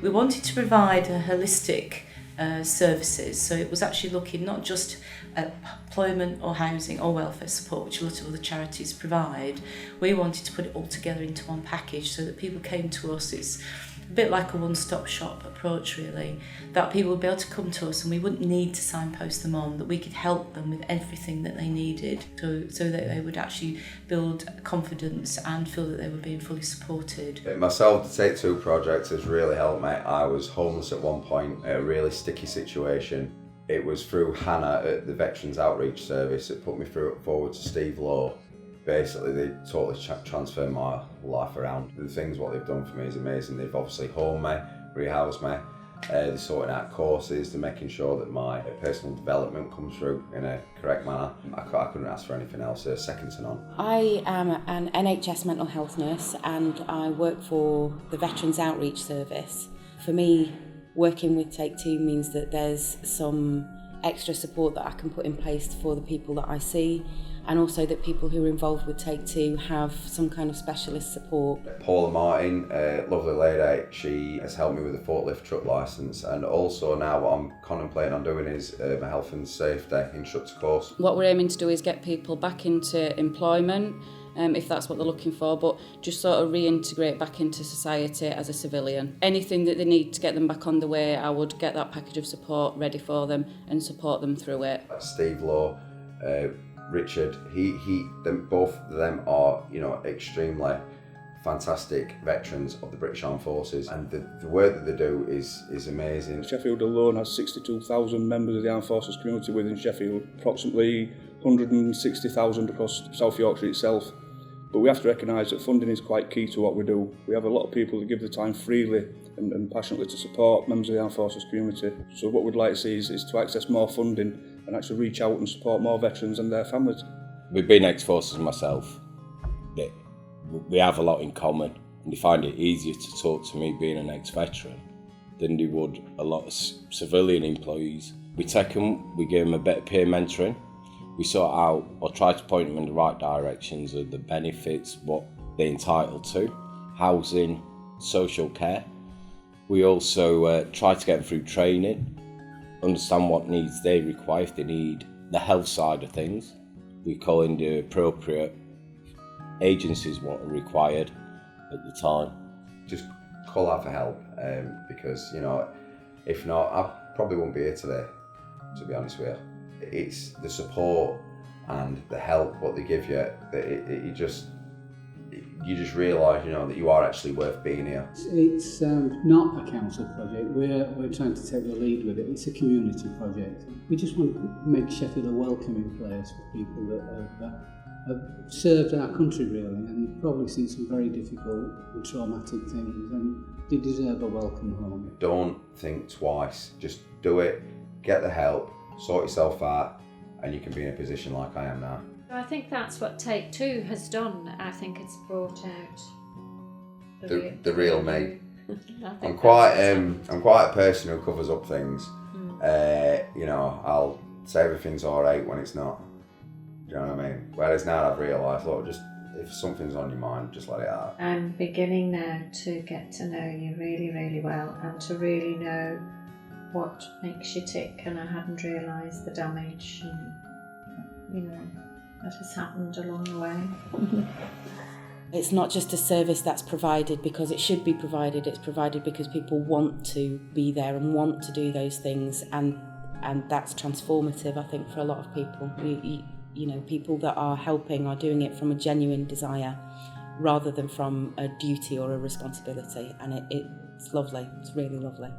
We wanted to provide a holistic services, so it was actually looking not just at employment or housing or welfare support, which a lot of other charities provide. We wanted to put it all together into one package so that people came to us. It's a bit like a one-stop shop approach, really, that people would be able to come to us and we wouldn't need to signpost them on, that we could help them with everything that they needed so that they would actually build confidence and feel that they were being fully supported. Myself, the Take2 Project has really helped me. I was homeless at one point, a really sticky situation. It was through Hannah at the Veterans Outreach Service that put me forward to Steve Law. Basically, they totally transferred my life around. The things what they've done for me is amazing. They've obviously homed me, rehoused me. They're sorting out courses, they're making sure that my personal development comes through in a correct manner. I couldn't ask for anything else, second to none. I am an NHS mental health nurse and I work for the Veterans Outreach Service. For me, working with Take2 means that there's some extra support that I can put in place for the people that I see, and also that people who are involved with Take2 have some kind of specialist support. Paula Martin, a lovely lady, she has helped me with a forklift truck licence, and also now what I'm contemplating on doing is a health and safety instructor course. What we're aiming to do is get people back into employment, if that's what they're looking for, but just sort of reintegrate back into society as a civilian. Anything that they need to get them back on the way, I would get that package of support ready for them and support them through it. Steve Law, Richard, both of them are, extremely fantastic veterans of the British Armed Forces, and the work that they do is amazing. Sheffield alone has 62,000 members of the Armed Forces community within Sheffield, approximately 160,000 across South Yorkshire itself. But we have to recognise that funding is quite key to what we do. We have a lot of people that give their time freely and passionately to support members of the Armed Forces community. So what we'd like to see is to access more funding and actually reach out and support more veterans and their families. With being ex-forces myself, we have a lot in common, and they find it easier to talk to me being an ex-veteran than they would a lot of civilian employees. We take them, we give them a bit of peer mentoring, we sort out or try to point them in the right directions of the benefits, what they're entitled to, housing, social care. We also try to get them through training, understand what needs they require. If they need the health side of things, we call in the appropriate agencies what are required at the time. Just call out for help, because if not, I probably wouldn't be here today, to be honest with you. It's the support and the help what they give you that you just realise that you are actually worth being here. It's not a council project. We're trying to take the lead with it. It's a community project. We just want to make Sheffield a welcoming place for people that have served our country really, and probably seen some very difficult and traumatic things, and they deserve a welcome home. Don't think twice. Just do it. Get the help. Sort yourself out, and you can be in a position like I am now. I think that's what Take2 has done. I think it's brought out the real me. I'm quite a person who covers up things. I'll say everything's alright when it's not. Do you know what I mean? Whereas now I've realised, look, just if something's on your mind, just let it out. I'm beginning now to get to know you really, really well, and to really know what makes you tick, and I hadn't realised the damage that has happened along the way. It's not just a service that's provided because it should be provided, it's provided because people want to be there and want to do those things, and that's transformative, I think, for a lot of people. People that are helping are doing it from a genuine desire rather than from a duty or a responsibility, and it's lovely, it's really lovely.